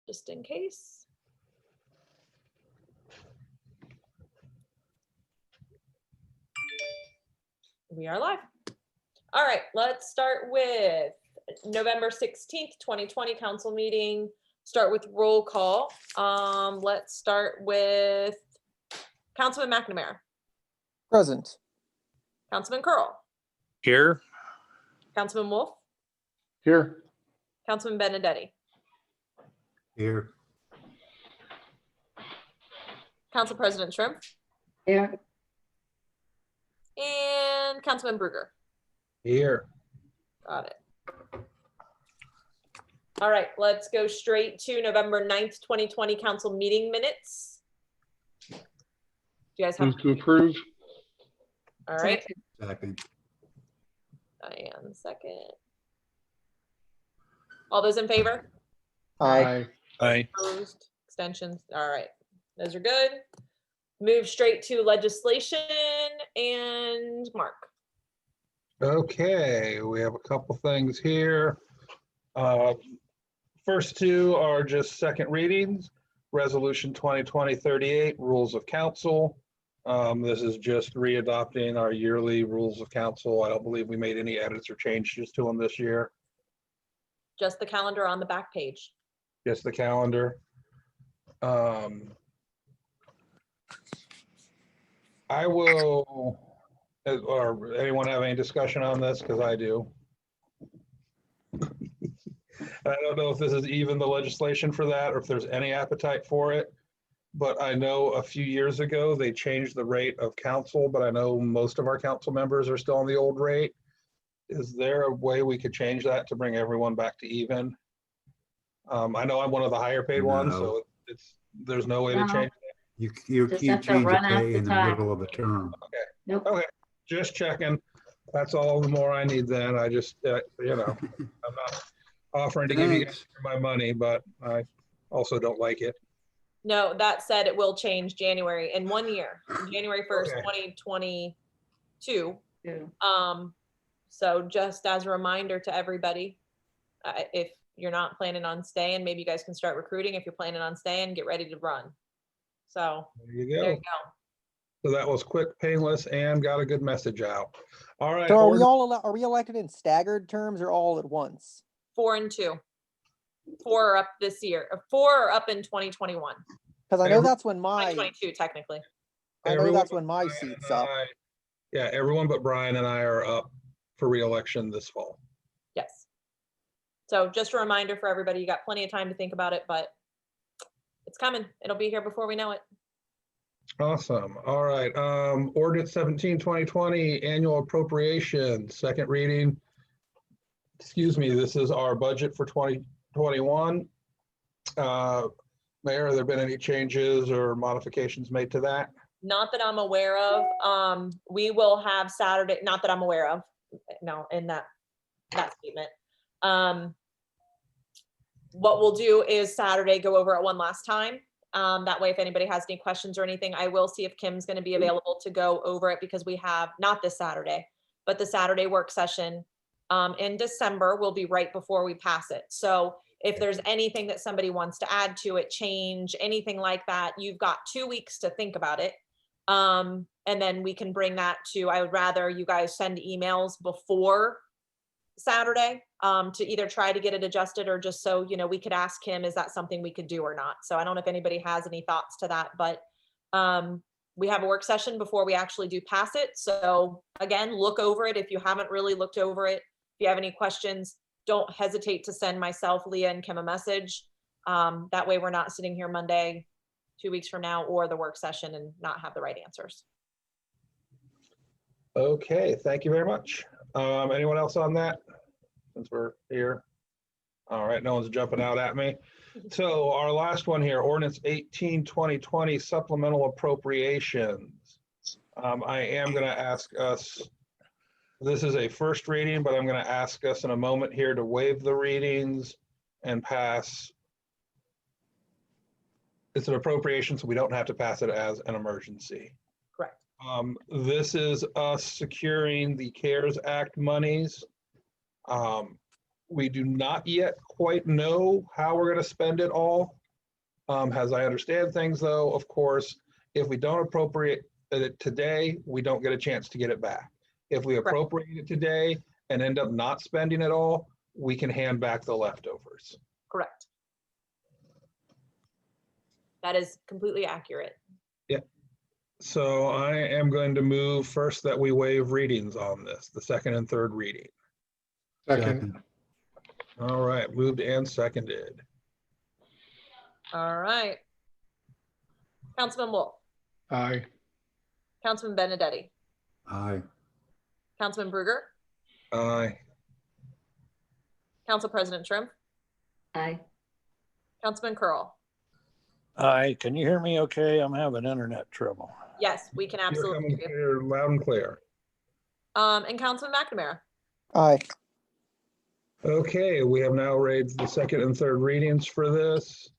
just in case. We are live. All right, let's start with November 16th, 2020 council meeting. Start with roll call. Let's start with Councilman McNamara, Present. Councilman Curl, Here. Councilman Wolf, Here. Councilman Benedetti, Here. Council President Shrimp, Here. and Councilman Bruger. Here. Got it. All right, let's go straight to November 9th, 2020 council meeting minutes. Do you guys have? Move to approve. All right, Second. Diane, second. All those in favor? Aye. Aye. Opposed, extensions, all right, those are good. Move straight to legislation and Mark. Okay, we have a couple things here. First two are just second readings. Resolution 2020-38, Rules of Council. This is just readopting our yearly Rules of Council. I don't believe we made any edits or changes to them this year, Just the calendar on the back page. just the calendar. I will, or anyone have any discussion on this? Because I do. I don't know if this is even the legislation for that or if there's any appetite for it. But I know a few years ago, they changed the rate of council, but I know most of our council members are still on the old rate. Is there a way we could change that to bring everyone back to even? I know I'm one of the higher paid ones, so there's no way to No. change. You Just can't have to change the run out pay the in the time. middle of a term. Nope. Okay, just checking. That's all the more I need then. I just, I'm not offering to give you Thanks. my money, but I also don't like it. No, that said, it will change January in 1 year, January 1st, Okay. 2022. Two. So just as a reminder to everybody, if you're not planning on staying, maybe you guys can start recruiting. If you're planning on staying, get ready to run. So There you there you go. go. So that was quick, painless, and got a good message out. All right. So are we order- all are we elected in staggered terms or all at once? 4 and 2. 4 are up this year. 4 are up in 2021. Because I know Every- that's when my 2022, technically. I know everyone that's but when my Brian seat's and up. Yeah, everyone but Brian and I are up for reelection this fall. Yes. So just a reminder for everybody, you got plenty of time to think about it, but it's coming. It'll be here before we know it. Awesome. All right. Ordinance 17, 2020, annual appropriation, second reading. Excuse me, this is our budget for 2021. Mayor, have there been any changes or modifications made to that? Not that I'm aware of. We will have Saturday, not that I'm aware of, no, in that statement. What we'll do is Saturday, go over it one last time. That way, if anybody has any questions or anything, I will see if Kim's gonna be available to go over it because we have, not this Saturday, but the Saturday work session in December will be right before we pass it. So if there's anything that somebody wants to add to it, change, anything like that, you've got 2 weeks to think about it. And then we can bring that to, I would rather you guys send emails before Saturday to either try to get it adjusted or just so, we could ask him, is that something we could do or not? So I don't know if anybody has any thoughts to that, but we have a work session before we actually do pass it. So again, look over it. If you haven't really looked over it, if you have any questions, don't hesitate to send myself, Leah, and Kim a message. That way we're not sitting here Monday, 2 weeks from now, or the work session and not have the right answers. Okay, thank you very much. Anyone else on that? Since we're here. All right, no one's jumping out at me. So our last one here, ordinance 18, 2020, supplemental appropriations. I am gonna ask us, this is a first reading, but I'm gonna ask us in a moment here to waive the readings and pass. It's an appropriation, so we don't have to pass it as an emergency. Correct. This is us securing the CARES Act monies. We do not yet quite know how we're going to spend it all. As I understand things, though, of course, if we don't appropriate it today, we don't get a chance to get it back. If we appropriate it today and end up not spending it all, we can hand back the leftovers. Correct. That is completely accurate. So I am going to move first that we waive readings on this, the second and third reading. Second. All right, moved and seconded. All right. Councilman Wolf, Aye. Councilman Benedetti, Aye. Councilman Bruger, Aye. Council President Trim, Aye. Councilman Curl. Hi, can you hear me okay? I'm having internet trouble. Yes, we can You're absolutely coming hear you. clear, loud and clear. And Councilman McNamara. Aye. Okay, we have now raised the second and third readings for this.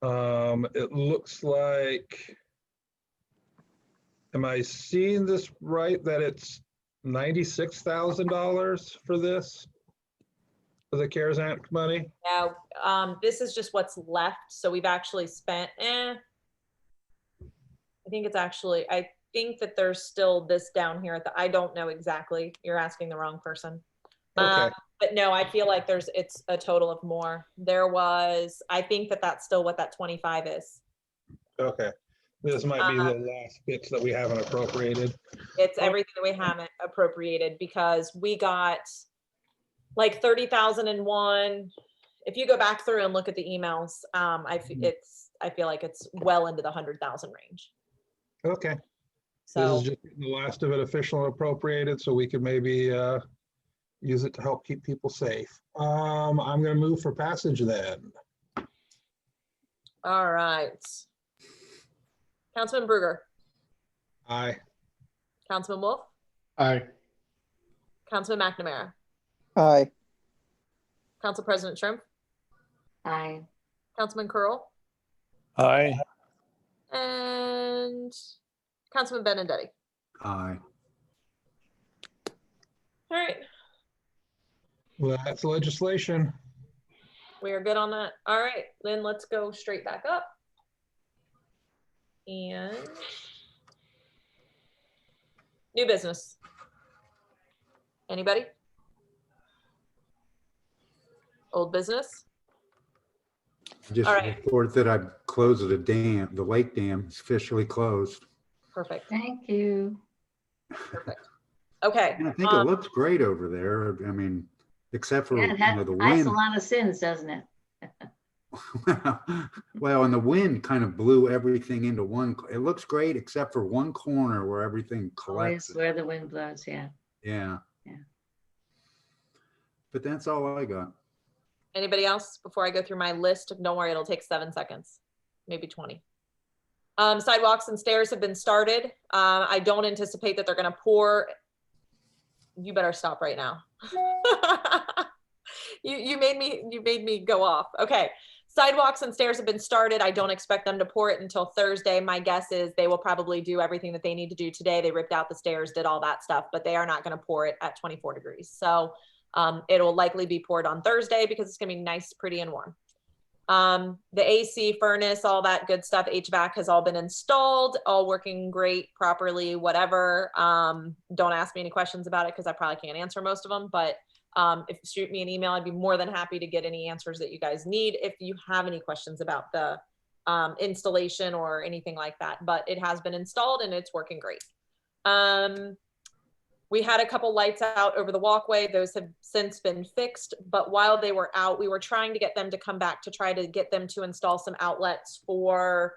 It looks like, am I seeing this right, that it's $96,000 for this? For the CARES Act money? Yeah, this is just what's left. So we've actually spent, I think that there's still this down here at I don't know exactly. You're asking the wrong person. Okay, But no, I feel like it's a total of more. I think that's still what that 25 is. okay. This might be the last bits that we haven't appropriated. It's everything that we haven't appropriated because we got like 30,001. If you go back through and look at the emails, I feel like it's well into the 100,000 range. Okay, this So is just the last of it official and appropriated, so we could maybe use it to help keep people safe. I'm gonna move for passage then. all right. Councilman Bruger, Aye. Councilman Wolf, Aye. Councilman McNamara, Aye. Council President Trim, Aye. Councilman Curl, Hi, and Councilman Benedetti. Aye. All right, Well, that's legislation. we are good on that. All right, then let's go straight back up. And new business. Anybody? Old business? Just All right. report that I closed the dam, the lake dam is officially closed. Perfect, Thank you. perfect. Okay. And I think it looks great over there. I mean, except for, Yeah, you know, the hides a wind. lot of sins, doesn't it? Well, and the wind kind of blew everything into one. It looks great except for one corner where everything Always collects. where the wind blows, yeah. Yeah. Yeah. But that's all I got. Anybody else before I go through my list? Don't worry, it'll take 7 seconds, maybe 20. Sidewalks and stairs have been started. I don't anticipate that they're gonna pour. You better stop right now. You made me go off. Okay. Sidewalks and stairs have been started. I don't expect them to pour it until Thursday. My guess is they will probably do everything that they need to do today. They ripped out the stairs, did all that stuff, but they are not going to pour it at 24 degrees. So it'll likely be poured on Thursday because it's going to be nice, pretty, and warm. The AC, furnace, all that good stuff, HVAC has all been installed, all working great, properly, whatever. Don't ask me any questions about it because I probably can't answer most of them, but if you shoot me an email, I'd be more than happy to get any answers that you guys need if you have any questions about the installation or anything like that. But it has been installed and it's working great. We had a couple lights out over the walkway. Those have since been fixed. But while they were out, we were trying to get them to come back to try to get them to install some outlets for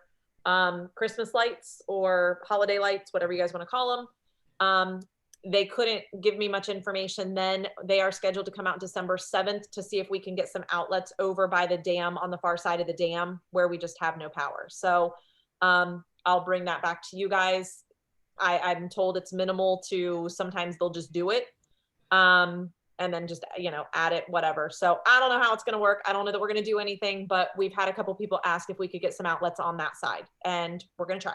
Christmas lights or holiday lights, whatever you guys want to call them. They couldn't give me much information then. They are scheduled to come out December 7th to see if we can get some outlets over by the dam on the far side of the dam where we just have no power. So I'll bring that back to you guys. I'm told it's minimal to sometimes they'll just do it and then just, add it, whatever. So I don't know how it's going to work. I don't know that we're going to do anything, but we've had a couple people ask if we could get some outlets on that side and we're going to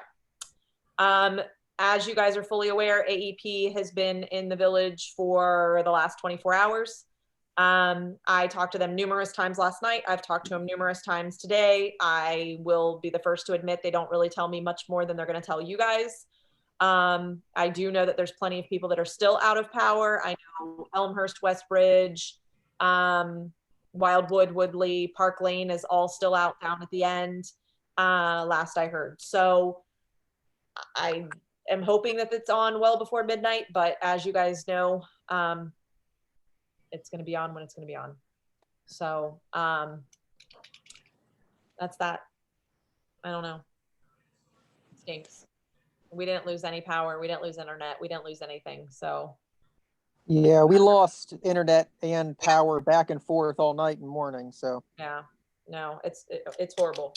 try. As you guys are fully aware, AEP has been in the village for the last 24 hours. I talked to them numerous times last night. I've talked to them numerous times today. I will be the first to admit they don't really tell me much more than they're going to tell you guys. I do know that there's plenty of people that are still out of power. I know Elmhurst, Westbridge, Wildwood, Woodley, Park Lane is all still out down at the end, last I heard. So I am hoping that it's on well before midnight, but as you guys know, it's going to be on when it's going to be on. So that's that. I don't know. It stinks. We didn't lose any power. We didn't lose internet. We didn't lose anything. So Yeah, we lost internet and power back and forth all night and morning, so. yeah, no, it's horrible.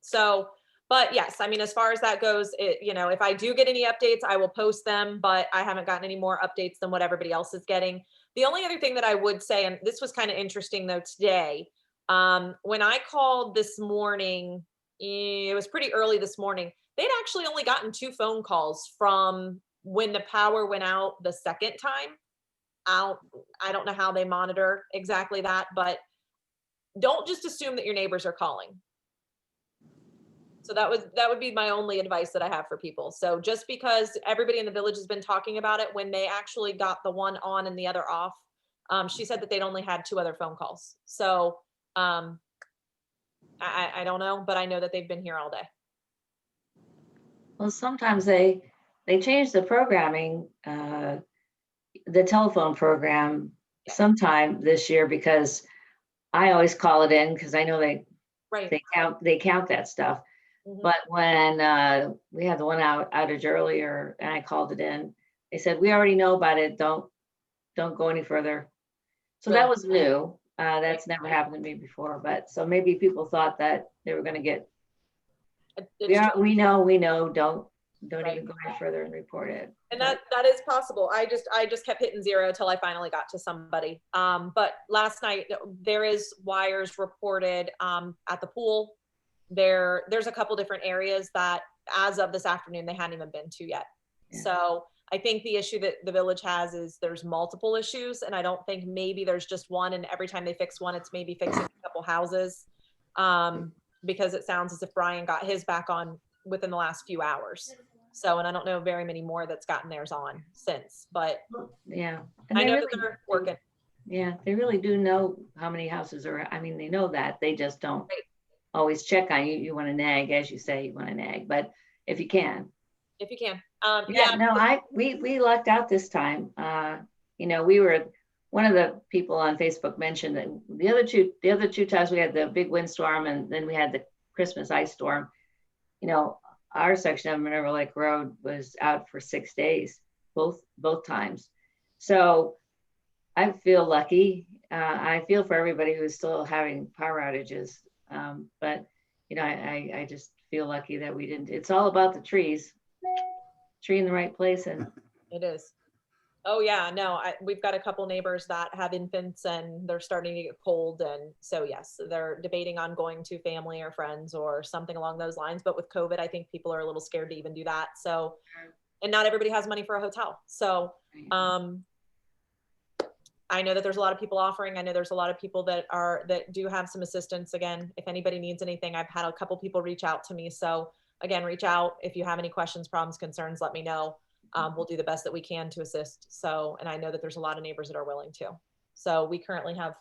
So, but yes, I mean, as far as that goes, if I do get any updates, I will post them, but I haven't gotten any more updates than what everybody else is getting. The only other thing that I would say, and this was kind of interesting though today, when I called this morning, it was pretty early this morning, they'd actually only gotten 2 phone calls from when the power went out the second time. I don't know how they monitor exactly that, but don't just assume that your neighbors are calling. So that would be my only advice that I have for people. So just because everybody in the village has been talking about it, when they actually got the one on and the other off, she said that they'd only had 2 other phone calls. So I don't know, but I know that they've been here all day. Well, sometimes they change the programming, the telephone program sometime this year, because I always call it in because I know they count that stuff. Mhm. But when we had the one outage earlier and I called it in, they said, we already know about it. Don't go any further. So that Good. was new. That's never happened to me before. But so maybe people thought that they were going to get, It's true. we know, don't Right. even go any further and report it. And that is possible. I just kept hitting 0 till I finally got to somebody. But last night there is wires reported at the pool. There's a couple different areas that as of this afternoon they hadn't even been to yet. Yeah. So I think the issue that the village has is there's multiple issues, and I don't think maybe there's just one, and every time they fix one, it's maybe fixing a couple houses. Because it sounds as if Brian got his back on within the last few hours. So, and I don't know very many more that's gotten theirs on since, but Yeah. And I they know really that they're working. Yeah, they really do know how many houses are, I mean, they know that, they just don't Right. always check on you. You want to nag, as you say, you want to nag, but if you can. If you can. Yeah, no, we lucked out this time. We were, one of the people on Facebook mentioned that the other two times we had the big windstorm and then we had the Christmas ice storm. Our section of Minerva Lake Road was out for 6 days, both times. So I feel lucky. I feel for everybody who's still having power outages. But I just feel lucky that we didn't. It's all about the trees. Tree in the right place, and It is. Oh yeah, no, we've got a couple neighbors that have infants and they're starting to get cold. And so yes, they're debating on going to family or friends or something along those lines. But with COVID, I think people are a little scared to even do that. So, and not everybody has money for a hotel. So, I know that there's a lot of people offering. I know there's a lot of people that do have some assistance. Again, if anybody needs anything, I've had a couple people reach out to me. So again, reach out. If you have any questions, problems, concerns, let me know. We'll do the best that we can to assist. So, and I know that there's a lot of neighbors that are willing to. So we currently have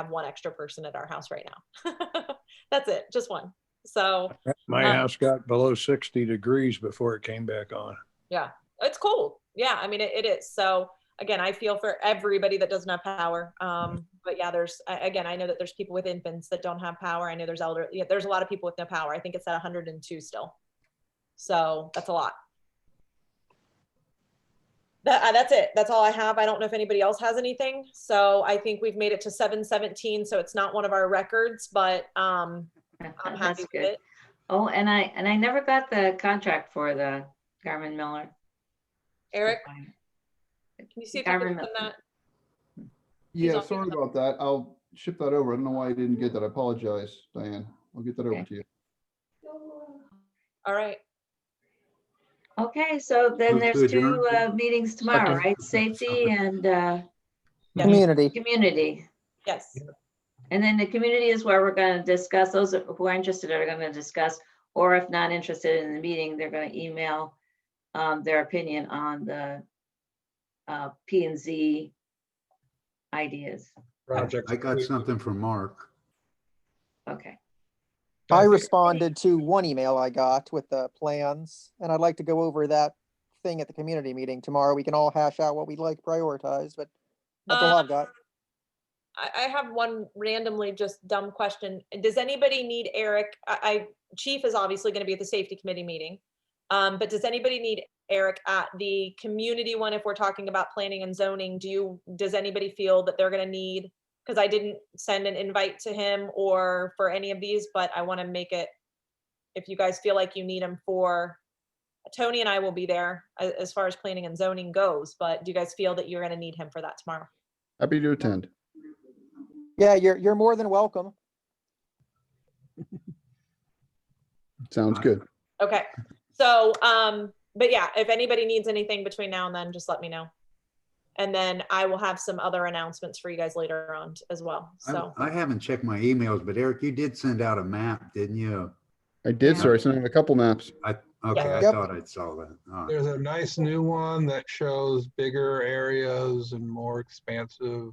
one extra person at our house right now. That's it, just one. So My house got below 60 degrees before it came back on. yeah, it's cold. Yeah, I mean, it is. So again, I feel for everybody that doesn't have power. But yeah, I know that there's people with infants that don't have power. I know there's there's a lot of people with no power. I think it's at 102 still. So that's a lot. That's it. That's all I have. I don't know if anybody else has anything. So I think we've made it to 7:17. So it's not one of our records, but I'm happy with it. Oh, and I never got the contract for the Garmin Miller. Eric, can you see if you can send that? Yeah, on sorry mute. about that. I'll ship that over. I don't know why I didn't get that. I apologize, Diane. I'll get that over Okay. to you. All right. Okay, so then Move to there's two adjourn. meetings tomorrow, Second. right? Safety and Yes. Community. Community. Yes. And then the community is where we're going to discuss, those who are interested are going to discuss, or if not interested in the meeting, they're going to email their opinion on the P and Z ideas. Projects. I got something from Mark. Okay. I think- responded to one email I got with the plans, and I'd like to go over that thing at the community meeting tomorrow. We can all hash out what we'd like prioritized, but that's all I've got. I have one randomly just dumb question. Does anybody need Eric? Chief is obviously going to be at the safety committee meeting. But does anybody need Eric at the community one if we're talking about planning and zoning? Does anybody feel that they're going to need, because I didn't send an invite to him or for any of these, but I want to make it, if you guys feel like you need him for, Tony and I will be there as far as planning and zoning goes, but do you guys feel that you're going to need him for that tomorrow? Happy to attend. Yeah, you're more than welcome. Sounds good. Okay, so, but yeah, if anybody needs anything between now and then, just let me know. And then I will have some other announcements for you guys later on as well, so. I haven't checked my emails, but Eric, you did send out a map, didn't you? I did, sir. I sent in a couple maps. Okay, I Yep. thought I saw that. All right. There's a nice new one that shows bigger areas and more expansive.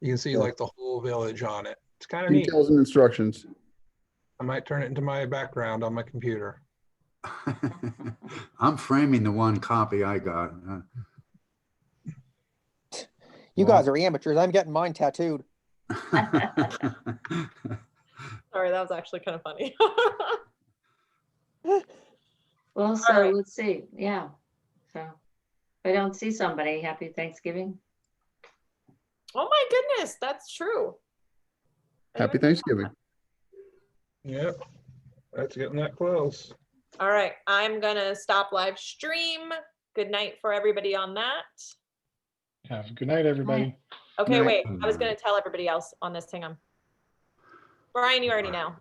You can see Yeah. like the whole village on it. It's kind of neat. Details and instructions. I might turn it into my background on my computer. I'm framing the one copy I got. You guys are amateurs. I'm getting mine tattooed. Sorry, that was actually kind of funny. Well, so right. let's see. Yeah. So if I don't see somebody, happy Thanksgiving. Oh my goodness, that's true. I Happy didn't think Thanksgiving. about Yep. That's getting that close. that. All right, I'm gonna stop live stream. Good night for everybody on that. Yeah, good night, everybody. Okay, Night. wait, I was gonna tell everybody else on this. Hang on. Brian, you already know.